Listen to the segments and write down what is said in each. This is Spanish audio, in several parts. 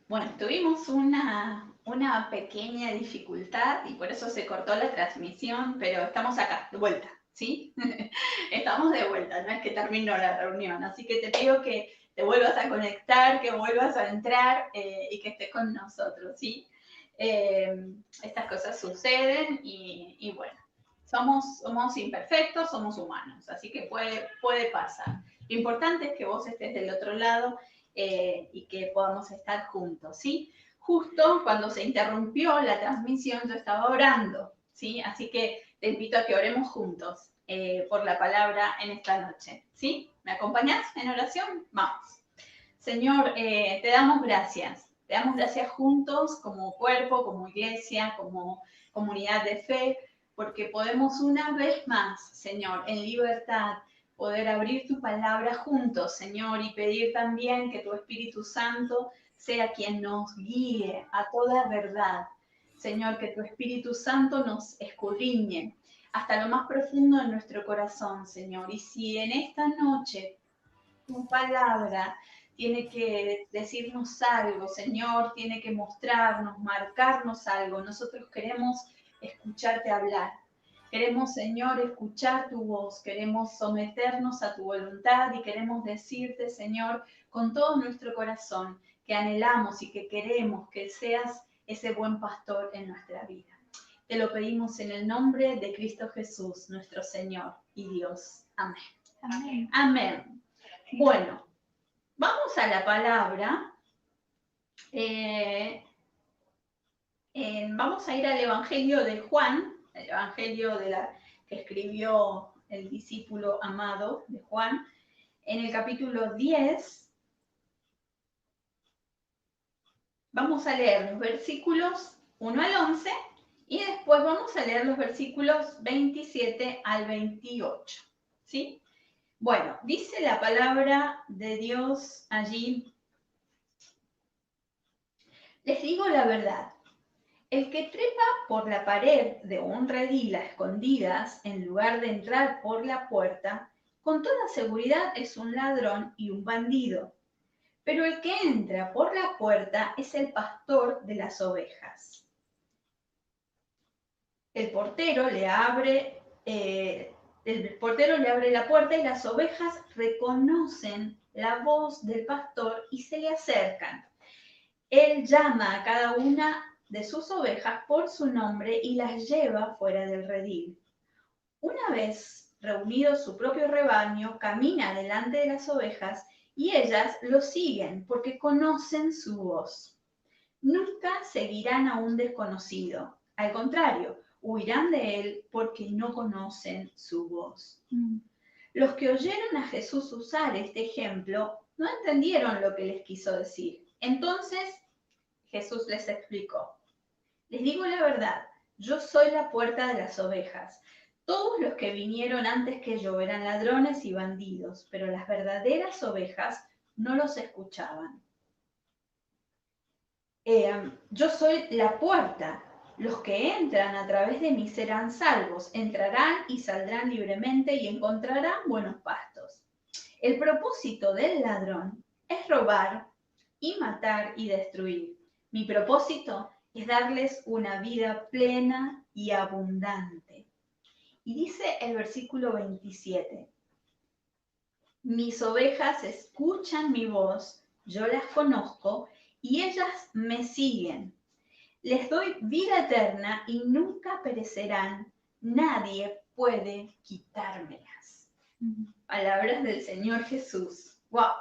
Bueno, tuvimos una pequeña dificultad y por eso se cortó la transmisión, pero estamos acá, de vuelta, ¿sí? Estamos de vuelta, no es que terminó la reunión, así que te pido que te vuelvas a conectar, que vuelvas a entrar y que estés con nosotros, ¿sí? Estas cosas suceden y bueno, somos imperfectos, somos humanos, así que puede pasar. Lo importante es que vos estés del otro lado y que podamos estar juntos, ¿sí? Justo cuando se interrumpió la transmisión yo estaba orando, ¿sí? Así que te invito a que oremos juntos por la palabra en esta noche, ¿sí? ¿Me acompañás en oración? Vamos. Señor, te damos gracias juntos como cuerpo, como iglesia, como comunidad de fe, porque podemos una vez más, Señor, en libertad, poder abrir tu palabra juntos, Señor, y pedir también que tu Espíritu Santo sea quien nos guíe a toda verdad. Señor, que tu Espíritu Santo nos escudriñe hasta lo más profundo de nuestro corazón, Señor. Y si en esta noche tu palabra tiene que decirnos algo, Señor, tiene que mostrarnos, marcarnos algo. Nosotros queremos escucharte hablar. Queremos, Señor, escuchar tu voz, queremos someternos a tu voluntad y queremos decirte, Señor, con todo nuestro corazón, que anhelamos y que queremos que seas ese buen pastor en nuestra vida. Te lo pedimos en el nombre de Cristo Jesús, nuestro Señor y Dios. Amén. Amén. Amén. Bueno, vamos a la palabra. Vamos a ir al Evangelio de Juan, el Evangelio que escribió el discípulo amado de Juan, en el capítulo 10. Vamos a leer los versículos 1 al 11 y después vamos a leer los versículos 27 al 28. ¿Sí? Bueno, dice la palabra de Dios allí. Les digo la verdad. El que trepa por la pared de un redil a escondidas en lugar de entrar por la puerta, con toda seguridad es un ladrón y un bandido. Pero el que entra por la puerta es el pastor de las ovejas. El portero le abre, el portero le abre la puerta y las ovejas reconocen la voz del pastor y se le acercan. Él llama a cada una de sus ovejas por su nombre y las lleva fuera del redil. Una vez reunido su propio rebaño, camina delante de las ovejas y ellas lo siguen porque conocen su voz. Nunca seguirán a un desconocido. Al contrario, huirán de él porque no conocen su voz. Los que oyeron a Jesús usar este ejemplo no entendieron lo que les quiso decir. Entonces Jesús les explicó: les digo la verdad, yo soy la puerta de las ovejas. Todos los que vinieron antes que yo eran ladrones y bandidos, pero las verdaderas ovejas no los escuchaban. Yo soy la puerta. Los que entran a través de mí serán salvos, entrarán y saldrán libremente y encontrarán buenos pastos. El propósito del ladrón es robar y matar y destruir. Mi propósito es darles una vida plena y abundante. Y dice el versículo 27, mis ovejas escuchan mi voz, yo las conozco y ellas me siguen. Les doy vida eterna y nunca perecerán. Nadie puede quitármelas. Palabras del Señor Jesús. ¡Wow!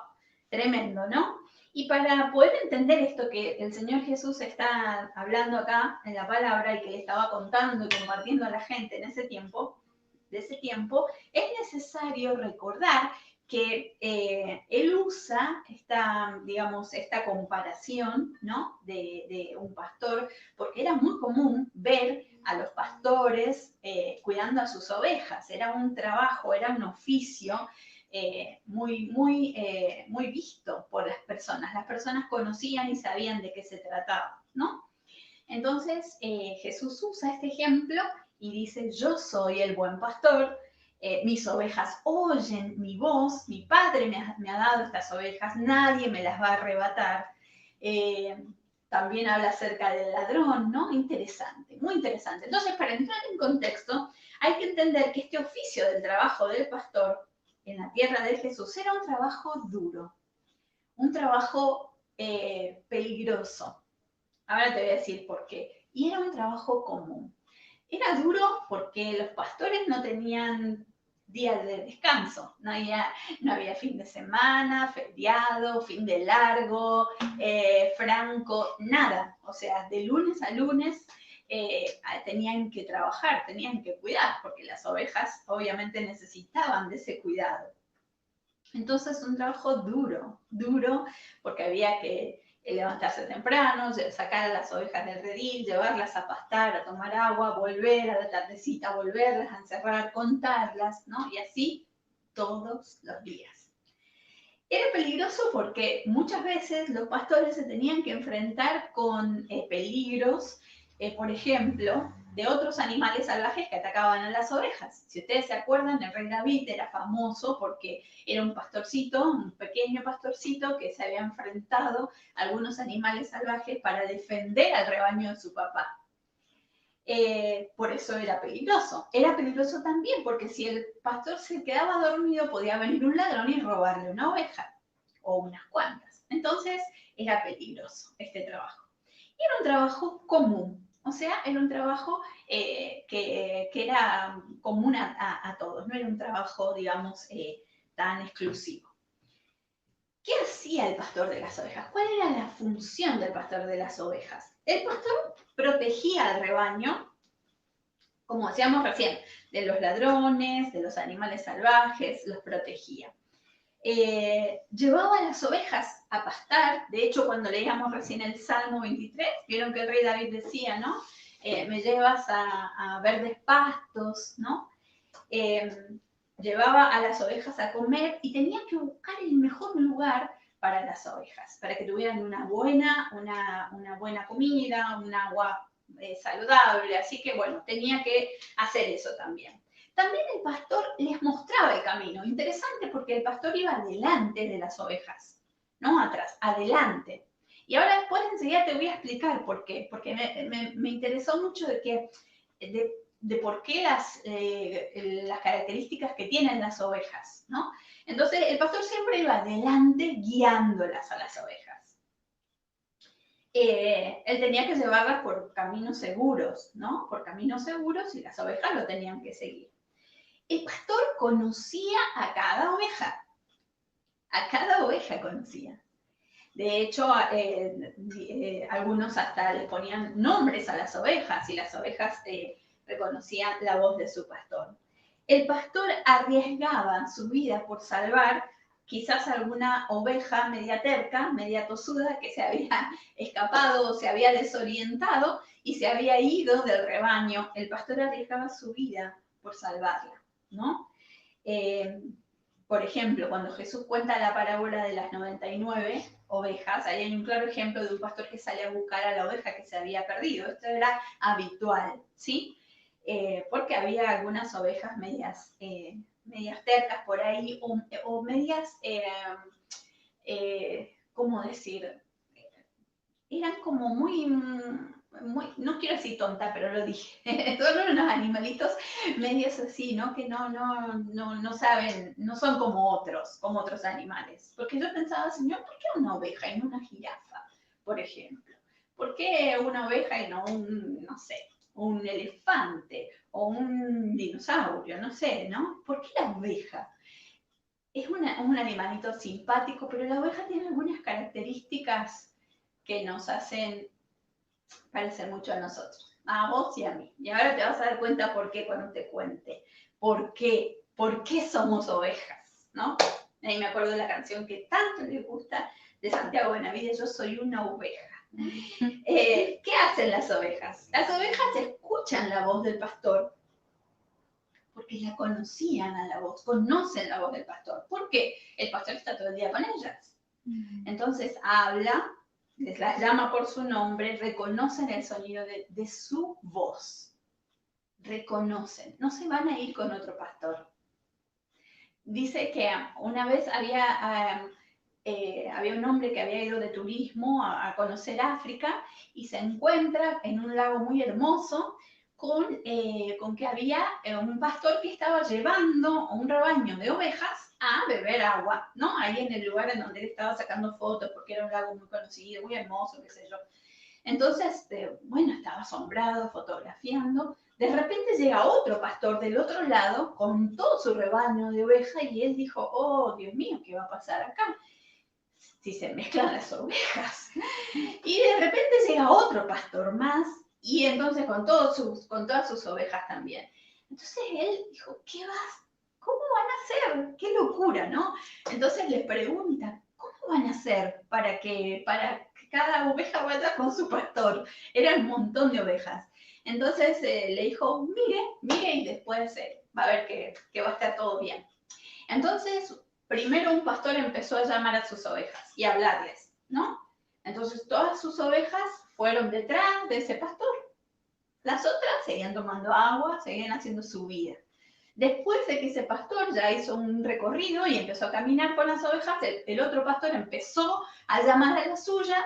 Tremendo, ¿no? Y para poder entender esto que el Señor Jesús está hablando acá en la palabra y que le estaba contando y compartiendo a la gente en ese tiempo, es necesario recordar que él usa esta comparación, ¿no? de un pastor, porque era muy común ver a los pastores cuidando a sus ovejas. Era un trabajo, era un oficio muy visto por las personas. Las personas conocían y sabían de qué se trataba, ¿no? Entonces Jesús usa este ejemplo y dice: yo soy el buen pastor, mis ovejas oyen mi voz, mi padre me ha dado estas ovejas, nadie me las va a arrebatar. También habla acerca del ladrón, ¿no? Interesante, muy interesante. Entonces, para entrar en contexto, hay que entender que este oficio del trabajo del pastor en la tierra de Jesús era un trabajo duro, un trabajo peligroso. Ahora te voy a decir por qué. Y era un trabajo común. Era duro porque los pastores no tenían días de descanso, no había fin de semana, feriado, fin de largo, franco, nada. O sea, de lunes a lunes tenían que trabajar, tenían que cuidar, porque las ovejas obviamente necesitaban de ese cuidado. Entonces, un trabajo duro, duro, porque había que levantarse temprano, sacar a las ovejas del redil, llevarlas a pastar, a tomar agua, volver a la tardecita, volverlas a encerrar, contarlas, ¿no? Y así todos los días. Era peligroso porque muchas veces los pastores se tenían que enfrentar con peligros, por ejemplo, de otros animales salvajes que atacaban a las ovejas. Si ustedes se acuerdan, el rey David era famoso porque era un pastorcito, un pequeño pastorcito que se había enfrentado a algunos animales salvajes para defender al rebaño de su papá. Por eso era peligroso. Era peligroso también porque si el pastor se quedaba dormido podía venir un ladrón y robarle una oveja o unas cuantas. Entonces era peligroso este trabajo. Y era un trabajo común, o sea, era un trabajo que era común a todos, no era un trabajo, digamos, tan exclusivo. ¿Qué hacía el pastor de las ovejas? ¿Cuál era la función del pastor de las ovejas? El pastor protegía al rebaño, como decíamos recién, de los ladrones, de los animales salvajes, los protegía. Llevaba a las ovejas a pastar. De hecho, cuando leíamos recién el Salmo 23, vieron que el rey David decía, ¿no? Me llevas a verdes pastos, ¿no? Llevaba a las ovejas a comer y tenía que buscar el mejor lugar para las ovejas, para que tuvieran una buena comida, un agua saludable. Así que, bueno, tenía que hacer eso también. También el pastor les mostraba el camino. Interesante porque el pastor iba adelante de las ovejas, no atrás, adelante. Y ahora después enseguida te voy a explicar por qué, porque me interesó mucho de por qué las características que tienen las ovejas, ¿no? Entonces el pastor siempre iba adelante guiándolas a las ovejas. Él tenía que llevarlas por caminos seguros, ¿no? Por caminos seguros y las ovejas lo tenían que seguir. El pastor conocía a cada oveja conocía. De hecho, algunos hasta le ponían nombres a las ovejas y las ovejas reconocían la voz de su pastor. El pastor arriesgaba su vida por salvar quizás alguna oveja media terca, media tosuda, que se había escapado o se había desorientado y se había ido del rebaño. El pastor arriesgaba su vida por salvarla, ¿no? Por ejemplo, cuando Jesús cuenta la parábola de las 99 ovejas, ahí hay un claro ejemplo de un pastor que sale a buscar a la oveja que se había perdido. Esto era habitual, ¿sí? Porque había algunas ovejas medias tercas por ahí o medias, ¿cómo decir? Eran como muy, no quiero decir tonta, pero lo dije, son unos animalitos medios así, ¿no? Que no saben, no son como otros animales. Porque yo pensaba, Señor, ¿por qué una oveja y no una jirafa, por ejemplo? ¿Por qué una oveja y no no sé, un elefante o un dinosaurio? No sé, ¿no? ¿Por qué la oveja? Es un animalito simpático, pero la oveja tiene algunas características que nos hacen parecer mucho a nosotros, a vos y a mí. Y ahora te vas a dar cuenta por qué cuando te cuente. ¿Por qué? ¿Por qué somos ovejas? ¿No? Ahí me acuerdo de la canción que tanto le gusta de Santiago Benavides, Yo soy una oveja. ¿Qué hacen las ovejas? Las ovejas escuchan la voz del pastor porque la conocían a la voz, conocen la voz del pastor. ¿Por qué? El pastor está todo el día con ellas. Entonces habla, les las llama por su nombre, reconocen el sonido de su voz. Reconocen, no se van a ir con otro pastor. Dice que una vez había había un hombre que había ido de turismo a conocer África y se encuentra en un lago muy hermoso con que había un pastor que estaba llevando un rebaño de ovejas a beber agua, ¿no? Ahí en el lugar en donde él estaba sacando fotos, porque era un lago muy conocido, muy hermoso, qué sé yo. Entonces, bueno, estaba asombrado, fotografiando. De repente llega otro pastor del otro lado con todo su rebaño de ovejas y él dijo, oh, Dios mío, ¿qué va a pasar acá? Si se mezclan las ovejas. Y de repente llega otro pastor más y entonces con todas sus ovejas también. Entonces él dijo, ¿cómo van a hacer? ¡Qué locura!, ¿no? Entonces les pregunta, ¿cómo van a hacer para que cada oveja vaya con su pastor? Era un montón de ovejas. Entonces le dijo, mire y después va a ver que va a estar todo bien. Entonces, primero un pastor empezó a llamar a sus ovejas y a hablarles, ¿no? Entonces todas sus ovejas fueron detrás de ese pastor. Las otras seguían tomando agua, seguían haciendo su vida. Después de que ese pastor ya hizo un recorrido y empezó a caminar con las ovejas, el otro pastor empezó a llamar a las suyas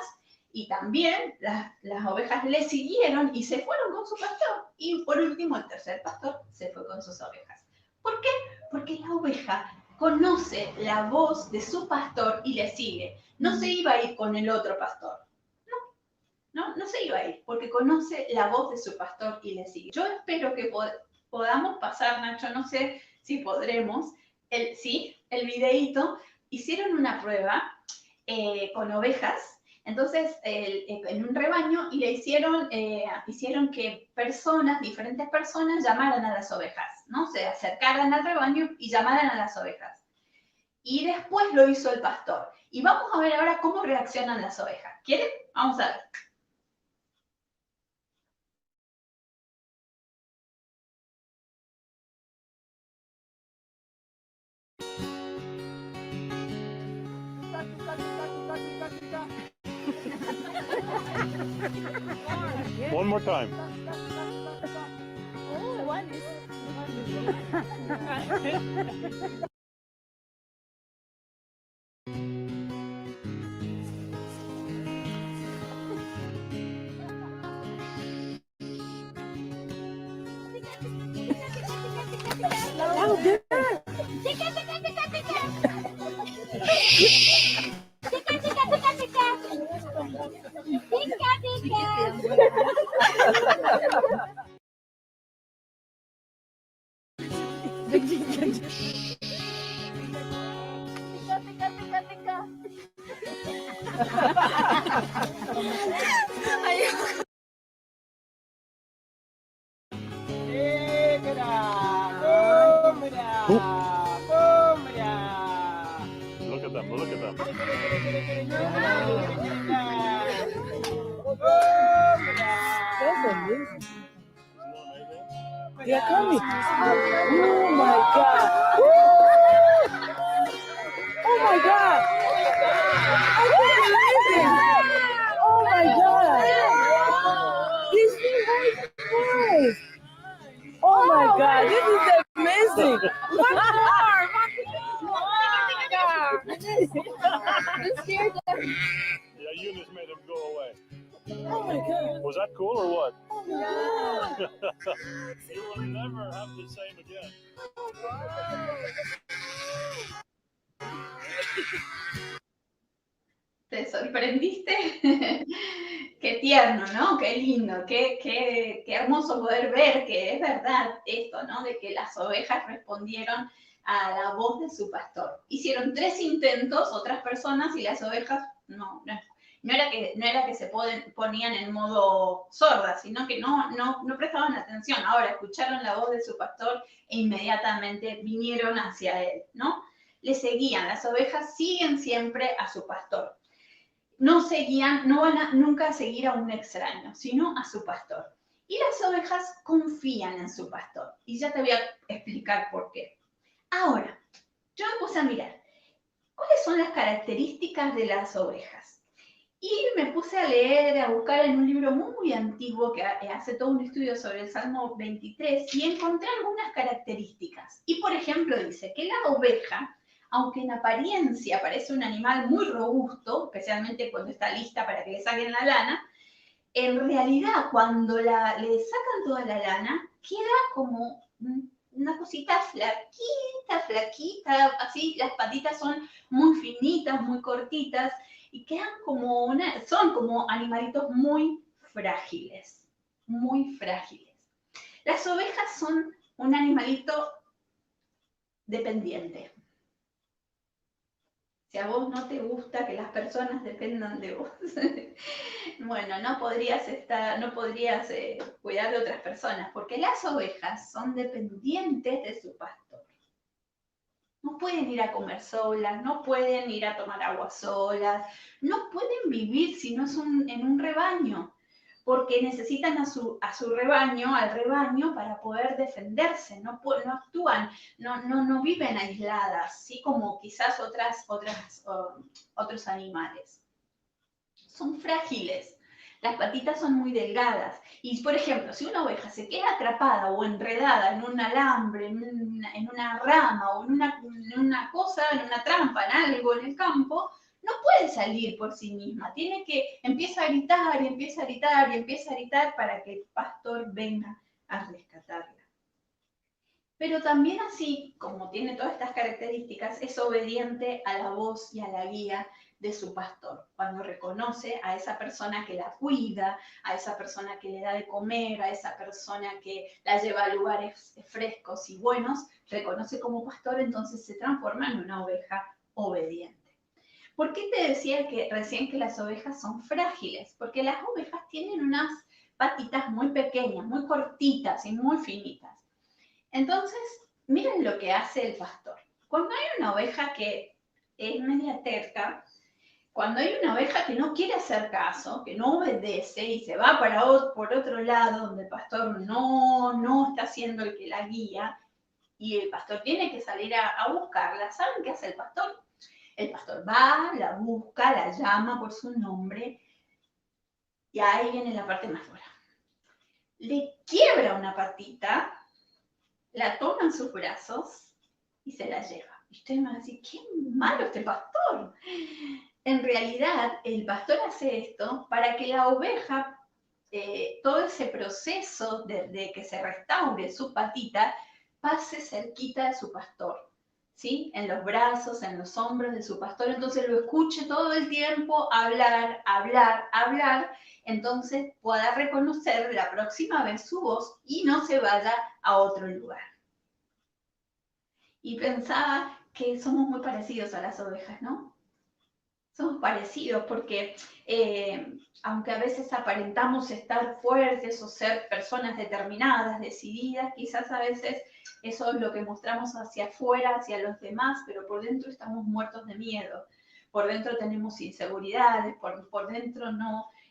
y también las ovejas le siguieron y se fueron con su pastor. Y por último, el tercer pastor se fue con sus ovejas. ¿Por qué? Porque la oveja conoce la voz de su pastor y le sigue. No se iba a ir con el otro pastor. No se iba a ir, porque conoce la voz de su pastor y le sigue. Yo espero que podamos pasar, Nacho, no sé si podremos, el videíto. Hicieron una prueba con ovejas, entonces en un rebaño, y le hicieron que diferentes personas llamaran a las ovejas, ¿no? Se acercaran al rebaño y llamaran a las ovejas. Y después lo hizo el pastor. Y vamos a ver ahora cómo reaccionan las ovejas. ¿Quieren? Vamos a ver. One more time. Oh, one is Oh, good. Look at them. Look at them. That's amazing. They're coming. Oh my God. Oh my God. I can't believe it. Oh my God. This is nice. Oh my God. This is amazing. One more. I'm scared. Yeah, Eunice made them go away. Oh my God. Was that cool or what? Oh my God. You will never have the same again. ¿Te sorprendiste? Qué tierno, ¿no? Qué lindo, qué hermoso poder ver que es verdad esto, ¿no? De que las ovejas respondieron a la voz de su pastor. Hicieron 3 intentos otras personas y las ovejas no era que se ponían en modo sorda, sino que no prestaban atención. Ahora escucharon la voz de su pastor e inmediatamente vinieron hacia él, ¿no? Le seguían, las ovejas siguen siempre a su pastor. No van a nunca seguir a un extraño, sino a su pastor. Y las ovejas confían en su pastor. Y ya te voy a explicar por qué. Ahora, yo me puse a mirar, ¿cuáles son las características de las ovejas? Y me puse a leer, a buscar en un libro muy antiguo que hace todo un estudio sobre el Salmo 23 y encontré algunas características. Y, por ejemplo, dice que la oveja aunque en apariencia parece un animal muy robusto, especialmente cuando está lista para que le saquen la lana, en realidad cuando le sacan toda la lana, queda como una cosita flaquita, flaquita, así las patitas son muy finitas, muy cortitas, y quedan como son como animalitos muy frágiles, muy frágiles. Las ovejas son un animalito dependiente. Si a vos no te gusta que las personas dependan de vos, bueno, no podrías cuidar de otras personas, porque las ovejas son dependientes de su pastor. No pueden ir a comer solas, no pueden ir a tomar agua solas, no pueden vivir si no es en un rebaño, porque necesitan a su rebaño, al rebaño, para poder defenderse, no actúan, no viven aisladas, ¿sí? Como quizás otros animales. Son frágiles, las patitas son muy delgadas. Y, por ejemplo, si una oveja se queda atrapada o enredada en un alambre, en una rama o en una cosa, en una trampa, en algo en el campo, no puede salir por sí misma. Empieza a gritar y empieza a gritar y empieza a gritar para que el pastor venga a rescatarla. Pero también así, como tiene todas estas características, es obediente a la voz y a la guía de su pastor. Cuando reconoce a esa persona que la cuida, a esa persona que le da de comer, a esa persona que la lleva a lugares frescos y buenos, reconoce como pastor, entonces se transforma en una oveja obediente. ¿Por qué te decía recién que las ovejas son frágiles? Porque las ovejas tienen unas patitas muy pequeñas, muy cortitas y muy finitas. Entonces, miren lo que hace el pastor. Cuando hay una oveja que es media terca, cuando hay una oveja que no quiere hacer caso, que no obedece y se va por otro lado donde el pastor no está siendo el que la guía y el pastor tiene que salir a buscarla, ¿saben qué hace el pastor? El pastor va, la busca, la llama por su nombre y ahí viene la parte más dura. Le quiebra una patita, la toma en sus brazos y se la lleva. Y ustedes me van a decir, qué malo este pastor. En realidad, el pastor hace esto para que la oveja, todo ese proceso de que se restaure su patita, pase cerquita de su pastor, ¿sí? En los brazos, en los hombros de su pastor, entonces lo escuche todo el tiempo hablar, hablar, hablar, entonces pueda reconocer la próxima vez su voz y no se vaya a otro lugar. Y pensaba que somos muy parecidos a las ovejas, ¿no? Somos parecidos porque aunque a veces aparentamos estar fuertes o ser personas determinadas, decididas, quizás a veces eso es lo que mostramos hacia afuera, hacia los demás, pero por dentro estamos muertos de miedo. Por dentro tenemos inseguridades, por dentro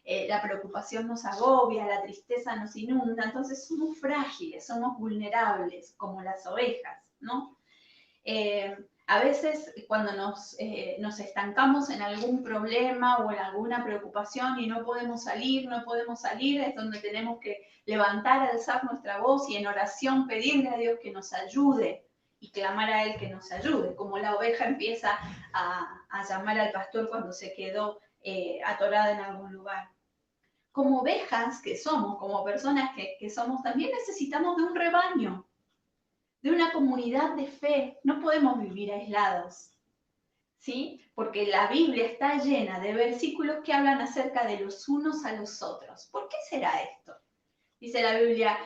la preocupación nos agobia, la tristeza nos inunda, entonces somos frágiles, somos vulnerables, como las ovejas, ¿no? A veces cuando nos estancamos en algún problema o en alguna preocupación y no podemos salir, es donde tenemos que levantar, alzar nuestra voz y en oración pedirle a Dios que nos ayude y clamar a Él que nos ayude, como la oveja empieza a llamar al pastor cuando se quedó atorada en algún lugar. Como ovejas que somos, como personas que somos, también necesitamos de un rebaño, de una comunidad de fe. No podemos vivir aislados, ¿sí? Porque la Biblia está llena de versículos que hablan acerca de los unos a los otros. ¿Por qué será esto? Dice la Biblia,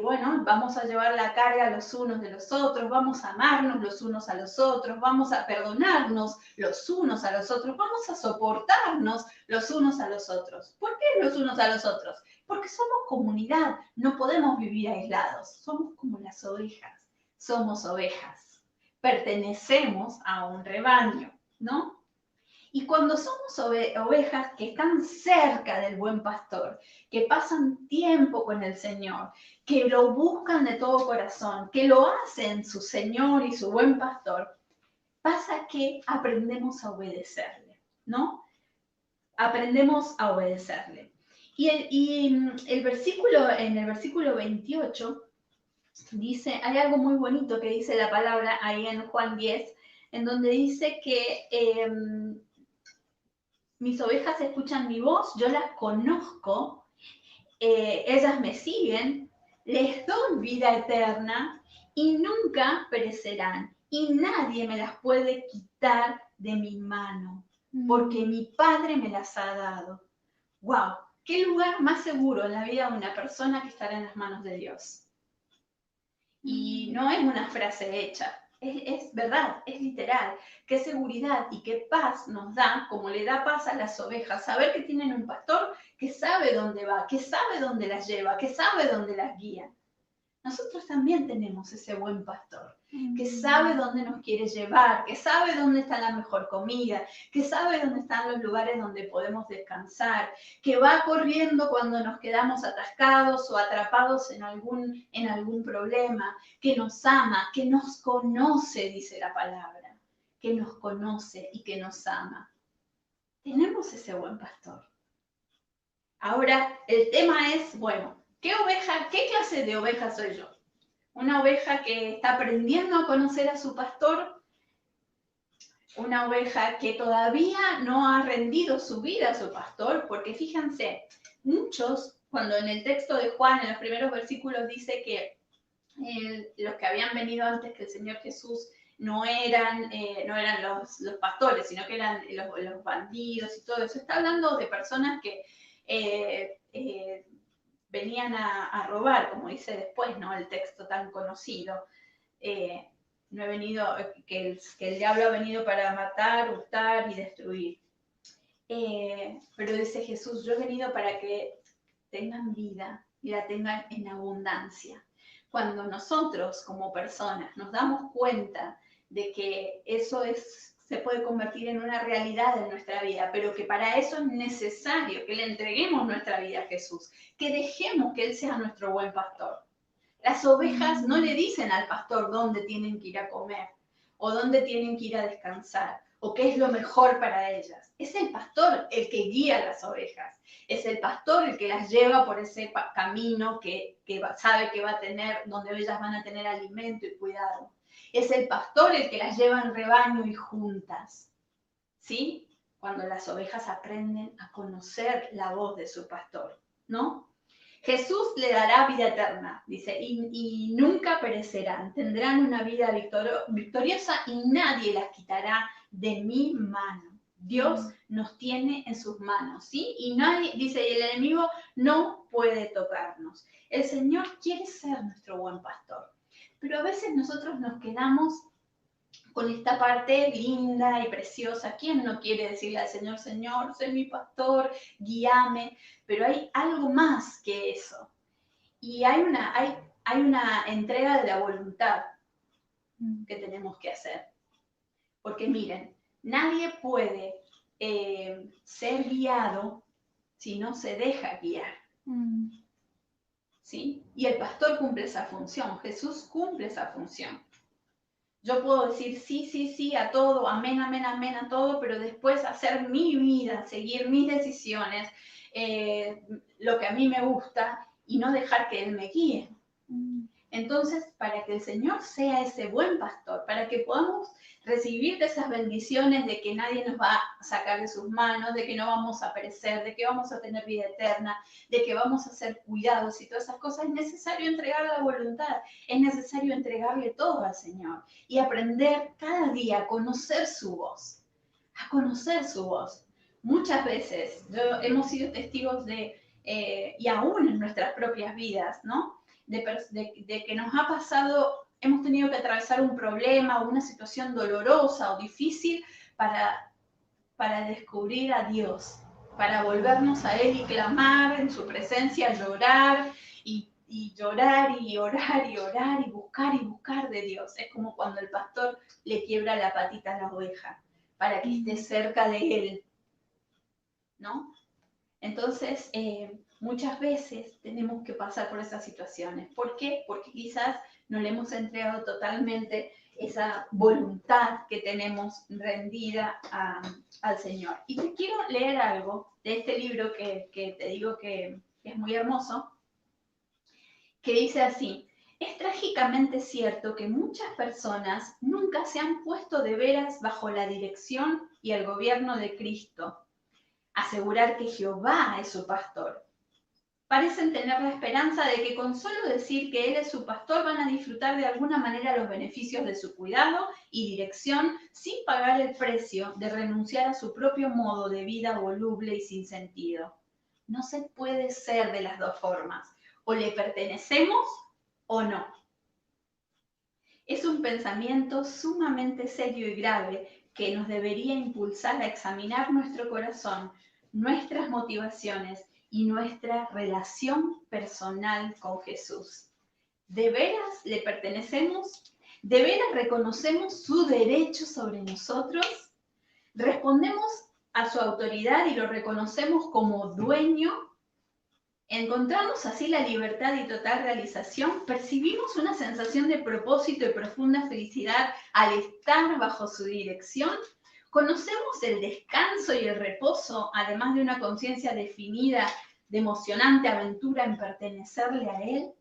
bueno, vamos a llevar la carga los unos de los otros, vamos a amarnos los unos a los otros, vamos a perdonarnos los unos a los otros, vamos a soportarnos los unos a los otros. ¿Por qué los unos a los otros? Porque somos comunidad, no podemos vivir aislados, somos como las ovejas. Somos ovejas, pertenecemos a un rebaño, ¿no? Y cuando somos ovejas que están cerca del buen pastor, que pasan tiempo con el Señor, que lo buscan de todo corazón, que lo hacen su Señor y su buen pastor, pasa que aprendemos a obedecerle, ¿no? Aprendemos a obedecerle. Y en el versículo 28, dice, hay algo muy bonito que dice la palabra ahí en Juan 10, en donde dice que mis ovejas escuchan mi voz, yo las conozco, ellas me siguen, les doy vida eterna y nunca perecerán. Y nadie me las puede quitar de mi mano, porque mi Padre me las ha dado. ¡Wow! ¿Qué lugar más seguro en la vida de una persona que estar en las manos de Dios? Y no es una frase hecha, es verdad, es literal. Qué seguridad y qué paz nos da, como le da paz a las ovejas, saber que tienen un pastor que sabe dónde va, que sabe dónde las lleva, que sabe dónde las guía. Nosotros también tenemos ese buen pastor, que sabe dónde nos quiere llevar, que sabe dónde está la mejor comida, que sabe dónde están los lugares donde podemos descansar, que va corriendo cuando nos quedamos atascados o atrapados en algún problema, que nos ama, que nos conoce, dice la palabra, que nos conoce y que nos ama. Tenemos ese buen pastor. Ahora, el tema es, bueno, ¿qué clase de oveja soy yo? ¿Una oveja que está aprendiendo a conocer a su pastor? ¿Una oveja que todavía no ha rendido su vida a su pastor? Porque fíjense, muchos, cuando en el texto de Juan, en los primeros versículos, dice que los que habían venido antes que el Señor Jesús no eran los pastores, sino que eran los bandidos y todo eso. Está hablando de personas que venían a robar, como dice después, ¿no? El texto tan conocido. No he venido, que el diablo ha venido para matar, hurtar y destruir. Pero dice Jesús, yo he venido para que tengan vida y la tengan en abundancia. Cuando nosotros como personas nos damos cuenta de que eso se puede convertir en una realidad en nuestra vida, pero que para eso es necesario que le entreguemos nuestra vida a Jesús, que dejemos que Él sea nuestro buen pastor. Las ovejas no le dicen al pastor dónde tienen que ir a comer, o dónde tienen que ir a descansar, o qué es lo mejor para ellas. Es el pastor el que guía a las ovejas. Es el pastor el que las lleva por ese camino que sabe que va a tener, donde ellas van a tener alimento y cuidado. Es el pastor el que las lleva en rebaño y juntas. ¿Sí? Cuando las ovejas aprenden a conocer la voz de su pastor, ¿no? Jesús le dará vida eterna, dice, y nunca perecerán, tendrán una vida victoriosa y nadie las quitará de mi mano. Dios nos tiene en sus manos, ¿sí? Y nadie, dice, el enemigo no puede tocarnos. El Señor quiere ser nuestro buen pastor, pero a veces nosotros nos quedamos con esta parte linda y preciosa. ¿Quién no quiere decirle al Señor, Señor, sé mi pastor, guíame? Pero hay algo más que eso. Y hay una entrega de la voluntad que tenemos que hacer. Porque miren, nadie puede ser guiado si no se deja guiar. ¿Sí? Y el pastor cumple esa función, Jesús cumple esa función. Yo puedo decir sí, sí, sí a todo, amén, amén, amén a todo, pero después hacer mi vida, seguir mis decisiones, lo que a mí me gusta y no dejar que Él me guíe. Entonces, para que el Señor sea ese buen pastor, para que podamos recibir de esas bendiciones de que nadie nos va a sacar de sus manos, de que no vamos a perecer, de que vamos a tener vida eterna, de que vamos a ser cuidados y todas esas cosas, es necesario entregar la voluntad, es necesario entregarle todo al Señor y aprender cada día a conocer su voz, a conocer su voz. Muchas veces hemos sido testigos y aún en nuestras propias vidas, ¿no? De que nos ha pasado, hemos tenido que atravesar un problema o una situación dolorosa o difícil para descubrir a Dios, para volvernos a Él y clamar en su presencia, llorar y llorar y orar y orar y buscar de Dios. Es como cuando el pastor le quiebra la patita a la oveja para que esté cerca de Él, ¿no? Entonces, muchas veces tenemos que pasar por esas situaciones. ¿Por qué? Porque quizás no le hemos entregado totalmente esa voluntad que tenemos rendida al Señor. Y te quiero leer algo de este libro que te digo que es muy hermoso, que dice así: Es trágicamente cierto que muchas personas nunca se han puesto de veras bajo la dirección y el gobierno de Cristo. Asegurar que Jehová es su pastor. Parecen tener la esperanza de que con solo decir que Él es su pastor van a disfrutar de alguna manera los beneficios de su cuidado y dirección sin pagar el precio de renunciar a su propio modo de vida voluble y sin sentido. No se puede ser de las dos formas. O le pertenecemos o no. Es un pensamiento sumamente serio y grave que nos debería impulsar a examinar nuestro corazón, nuestras motivaciones y nuestra relación personal con Jesús. ¿De veras le pertenecemos? ¿De veras reconocemos su derecho sobre nosotros? ¿Respondemos a su autoridad y lo reconocemos como dueño? ¿Encontramos así la libertad y total realización? ¿Percibimos una sensación de propósito y profunda felicidad al estar bajo su dirección? ¿Conocemos el descanso y el reposo, además de una conciencia definida de emocionante aventura en pertenecerle a Él?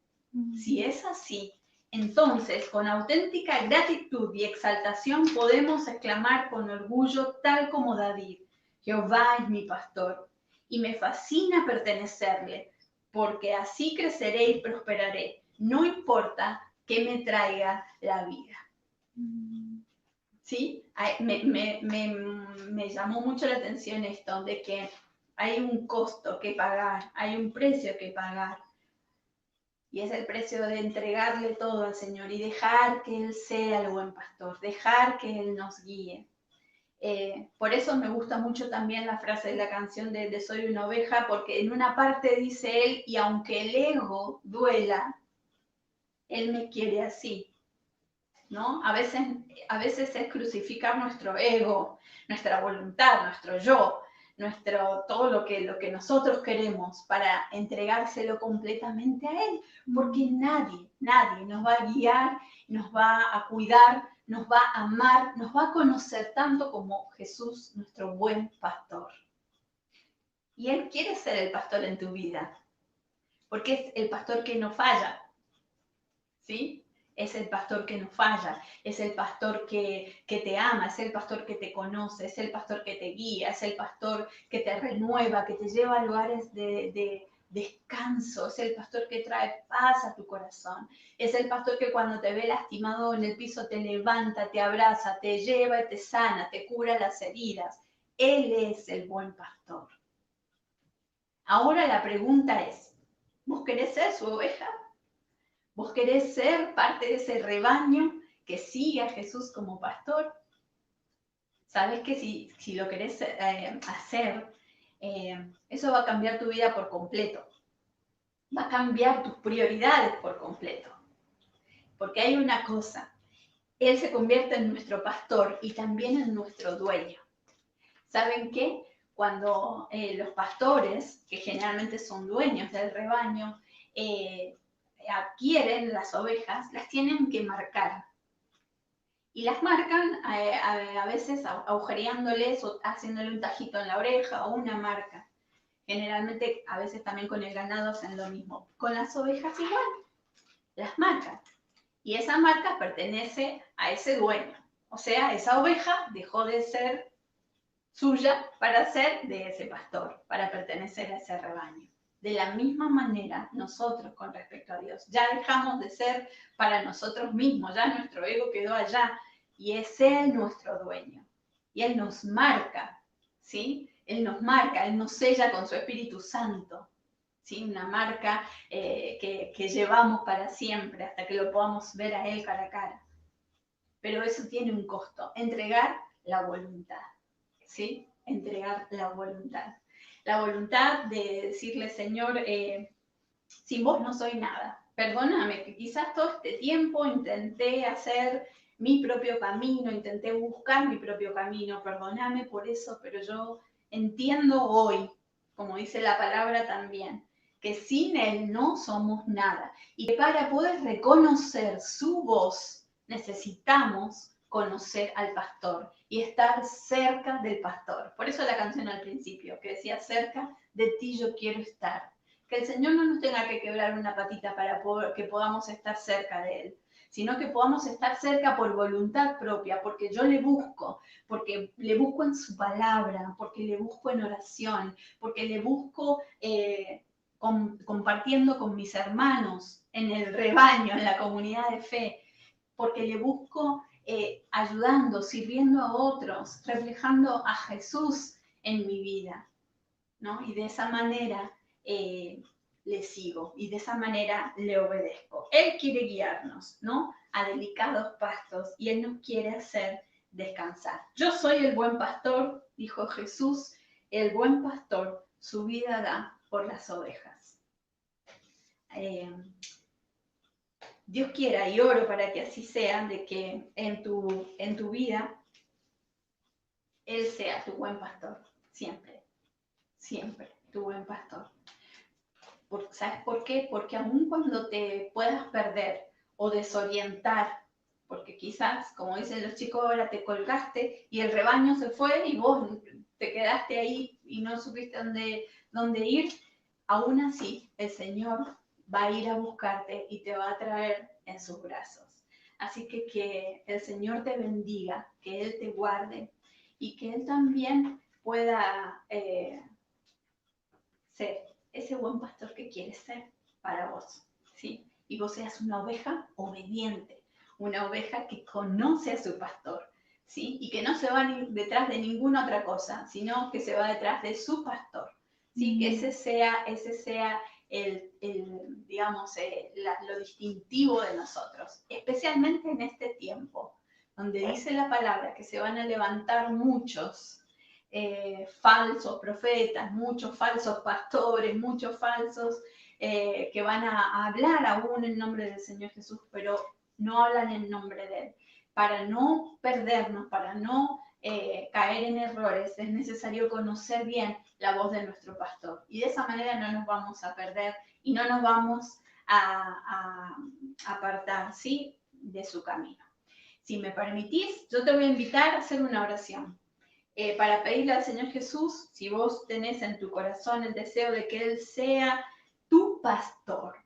Si es así, entonces con auténtica gratitud y exaltación podemos exclamar con orgullo, tal como David: Jehová es mi pastor y me fascina pertenecerle, porque así creceré y prosperaré, no importa qué me traiga la vida. ¿Sí? Me llamó mucho la atención esto, de que hay un costo que pagar, hay un precio que pagar. Y es el precio de entregarle todo al Señor y dejar que Él sea el buen pastor, dejar que Él nos guíe. Por eso me gusta mucho también la frase de la canción de Soy una oveja, porque en una parte dice él, y aunque el ego duela, Él me quiere así. ¿No? A veces es crucificar nuestro ego, nuestra voluntad, nuestro yo, todo lo que nosotros queremos para entregárselo completamente a Él, porque nadie nos va a guiar, nos va a cuidar, nos va a amar, nos va a conocer tanto como Jesús, nuestro buen pastor. Y Él quiere ser el pastor en tu vida, porque es el pastor que no falla, ¿sí? Es el pastor que no falla, es el pastor que te ama, es el pastor que te conoce, es el pastor que te guía, es el pastor que te renueva, que te lleva a lugares de descanso, es el pastor que trae paz a tu corazón, es el pastor que cuando te ve lastimado en el piso te levanta, te abraza, te lleva y te sana, te cura las heridas. Él es el buen pastor. Ahora la pregunta es, ¿vos querés ser su oveja? ¿Vos querés ser parte de ese rebaño que sigue a Jesús como pastor? Sabes que si lo querés hacer, eso va a cambiar tu vida por completo. Va a cambiar tus prioridades por completo. Porque hay una cosa, Él se convierte en nuestro pastor y también en nuestro dueño. ¿Saben qué? Cuando los pastores, que generalmente son dueños del rebaño, adquieren las ovejas, las tienen que marcar. Y las marcan a veces agujereándoles o haciéndole un tajito en la oreja o una marca. Generalmente, a veces también con el ganado hacen lo mismo. Con las ovejas igual, las marcan. Y esa marca pertenece a ese dueño. O sea, esa oveja dejó de ser suya para ser de ese pastor, para pertenecer a ese rebaño. De la misma manera, nosotros con respecto a Dios, ya dejamos de ser para nosotros mismos, ya nuestro ego quedó allá y es Él nuestro dueño. Y Él nos marca, ¿sí? Él nos marca, Él nos sella con su Espíritu Santo, ¿sí? Una marca que llevamos para siempre hasta que lo podamos ver a Él cara a cara. Pero eso tiene un costo, entregar la voluntad, ¿sí? Entregar la voluntad. La voluntad de decirle, Señor, sin vos no soy nada. Perdóname, que quizás todo este tiempo intenté hacer mi propio camino, intenté buscar mi propio camino. Perdóname por eso, pero yo entiendo hoy, como dice la palabra también, que sin Él no somos nada. Y que para poder reconocer su voz necesitamos conocer al pastor y estar cerca del pastor. Por eso la canción al principio, que decía, cerca de ti yo quiero estar. Que el Señor no nos tenga que quebrar una patita para que podamos estar cerca de Él, sino que podamos estar cerca por voluntad propia, porque yo le busco, porque le busco en su palabra, porque le busco en oración, porque le busco compartiendo con mis hermanos en el rebaño, en la comunidad de fe, porque le busco ayudando, sirviendo a otros, reflejando a Jesús en mi vida, ¿no? Y de esa manera le sigo y de esa manera le obedezco. Él quiere guiarnos, ¿no? A delicados pastos y Él nos quiere hacer descansar. Yo soy el buen pastor, dijo Jesús, el buen pastor su vida da por las ovejas. Dios quiera y oro para que así sea, de que en tu vida Él sea tu buen pastor, siempre, siempre tu buen pastor. ¿Sabes por qué? Porque aun cuando te puedas perder o desorientar, porque quizás, como dicen los chicos, ahora te colgaste y el rebaño se fue y vos te quedaste ahí y no supiste dónde ir, aún así el Señor va a ir a buscarte y te va a traer en sus brazos. Así que el Señor te bendiga, que Él te guarde y que Él también pueda ser ese buen pastor que quieres ser para vos, ¿sí? Y vos seas una oveja obediente, una oveja que conoce a su pastor, ¿sí? Y que no se va detrás de ninguna otra cosa, sino que se va detrás de su pastor, ¿sí? Que ese sea digamos, lo distintivo de nosotros, especialmente en este tiempo, donde dice la palabra que se van a levantar muchos falsos profetas, muchos falsos pastores, muchos falsos que van a hablar aún en nombre del Señor Jesús, pero no hablan en nombre de Él. Para no perdernos, para no caer en errores, es necesario conocer bien la voz de nuestro pastor. Y de esa manera no nos vamos a perder y no nos vamos a apartar, ¿sí?, de su camino. Si me permitís, yo te voy a invitar a hacer una oración. Para pedirle al Señor Jesús, si vos tenés en tu corazón el deseo de que Él sea tu pastor,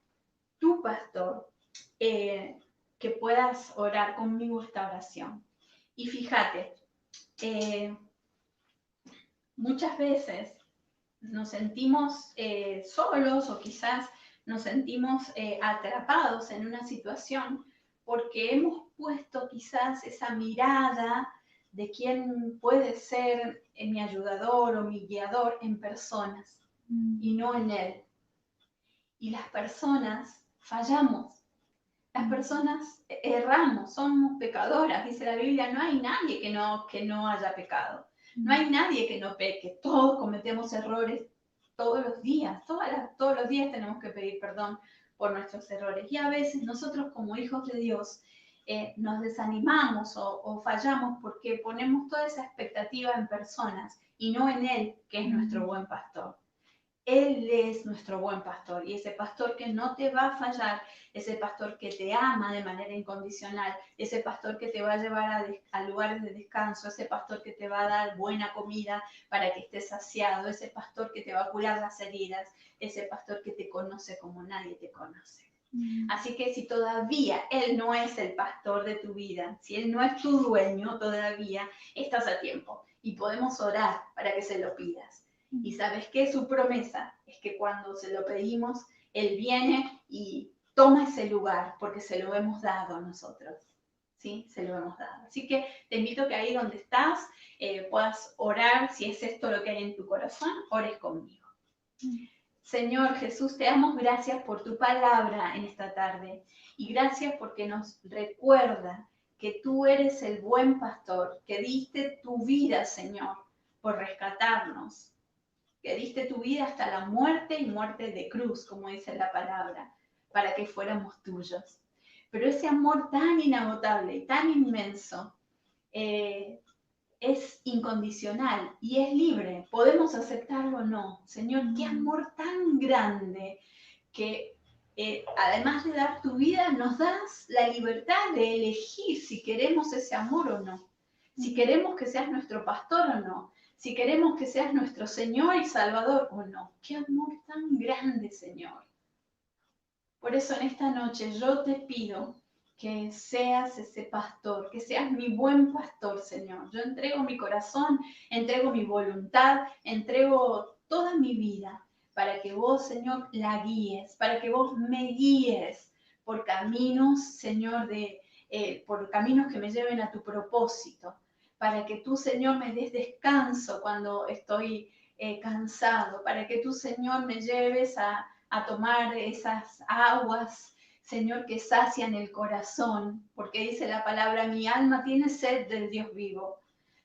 que puedas orar conmigo esta oración. Y fíjate, muchas veces nos sentimos solos o quizás nos sentimos atrapados en una situación porque hemos puesto quizás esa mirada de quién puede ser mi ayudador o mi guiador en personas y no en Él. Y las personas fallamos, las personas erramos, somos pecadoras. Dice la Biblia, no hay nadie que no haya pecado, no hay nadie que no peque, todos cometemos errores todos los días, todos los días tenemos que pedir perdón por nuestros errores. Y a veces nosotros como hijos de Dios nos desanimamos o fallamos porque ponemos toda esa expectativa en personas y no en Él, que es nuestro buen pastor. Él es nuestro buen pastor y ese pastor que no te va a fallar, ese pastor que te ama de manera incondicional, ese pastor que te va a llevar a lugares de descanso, ese pastor que te va a dar buena comida para que estés saciado, ese pastor que te va a curar las heridas, ese pastor que te conoce como nadie te conoce. Así que si todavía Él no es el pastor de tu vida, si Él no es tu dueño todavía, estás a tiempo y podemos orar para que se lo pidas. Y ¿sabes qué? Su promesa es que cuando se lo pedimos, Él viene y toma ese lugar porque se lo hemos dado a nosotros. ¿Sí? Se lo hemos dado. Así que te invito que ahí donde estás puedas orar. Si es esto lo que hay en tu corazón, ores conmigo. Señor Jesús, te damos gracias por tu palabra en esta tarde. Y gracias porque nos recuerda que tú eres el buen pastor, que diste tu vida, Señor, por rescatarnos, que diste tu vida hasta la muerte y muerte de cruz, como dice la palabra, para que fuéramos tuyos. Pero ese amor tan inagotable y tan inmenso es incondicional y es libre. Podemos aceptarlo o no. Señor, qué amor tan grande que además de dar tu vida, nos das la libertad de elegir si queremos ese amor o no, si queremos que seas nuestro pastor o no, si queremos que seas nuestro Señor y Salvador o no. Qué amor tan grande, Señor. Por eso en esta noche yo te pido que seas ese pastor, que seas mi buen pastor, Señor. Yo entrego mi corazón, entrego mi voluntad, entrego toda mi vida para que vos, Señor, la guíes, para que vos me guíes por caminos, Señor, por caminos que me lleven a tu propósito, para que tú, Señor, me des descanso cuando estoy cansado, para que tú, Señor, me lleves a tomar esas aguas, Señor, que sacian el corazón, porque dice la palabra, mi alma tiene sed del Dios vivo.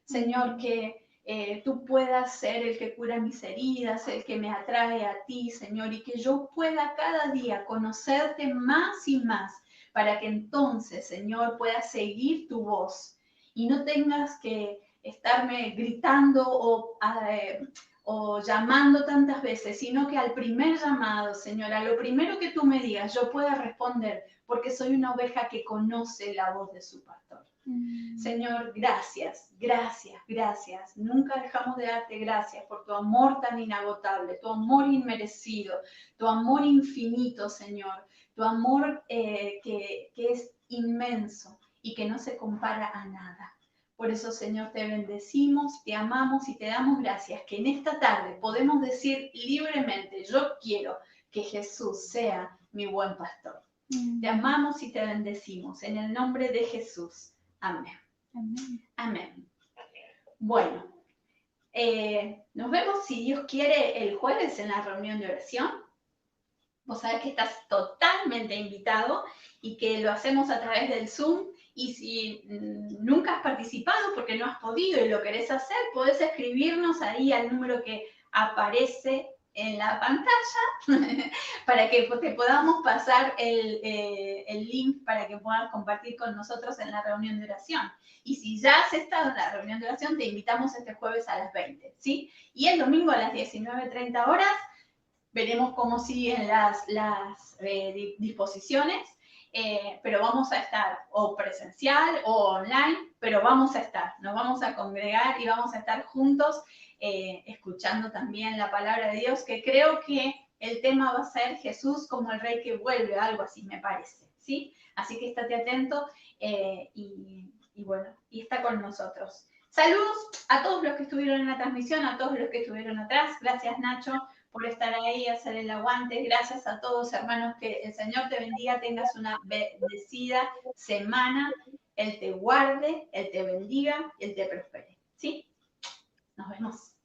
Señor, que tú puedas ser el que cura mis heridas, el que me atrae a ti, Señor, y que yo pueda cada día conocerte más y más, para que entonces, Señor, pueda seguir tu voz y no tengas que estarme gritando o llamando tantas veces, sino que al primer llamado, Señor, a lo primero que tú me digas, yo pueda responder, porque soy una oveja que conoce la voz de su pastor. Señor, gracias, gracias, gracias. Nunca dejamos de darte gracias por tu amor tan inagotable, tu amor inmerecido, tu amor infinito, Señor, tu amor que es inmenso y que no se compara a nada. Por eso, Señor, te bendecimos, te amamos y te damos gracias que en esta tarde podemos decir libremente, yo quiero que Jesús sea mi buen pastor. Te amamos y te bendecimos en el nombre de Jesús. Amén. Amén. Amén. Bueno, nos vemos si Dios quiere el jueves en la reunión de oración. Vos sabés que estás totalmente invitado y que lo hacemos a través del Zoom. Y si nunca has participado porque no has podido y lo querés hacer, podés escribirnos ahí al número que aparece en la pantalla para que te podamos pasar el link para que puedas compartir con nosotros en la reunión de oración. Y si ya has estado en la reunión de oración, te invitamos este jueves a las 20, ¿sí? Y el domingo a las 19:30 horas veremos cómo siguen las disposiciones. Pero vamos a estar o presencial o online, pero vamos a estar, nos vamos a congregar y vamos a estar juntos escuchando también la palabra de Dios, que creo que el tema va a ser Jesús como el Rey que vuelve, algo así me parece, ¿sí? Así que estate atento y bueno, y está con nosotros. Saludos a todos los que estuvieron en la transmisión, a todos los que estuvieron atrás. Gracias, Nacho, por estar ahí, hacer el aguante. Gracias a todos, hermanos, que el Señor te bendiga, tengas una bendecida semana. Él te guarde, Él te bendiga, Él te prospere. ¿Sí? Nos vemos.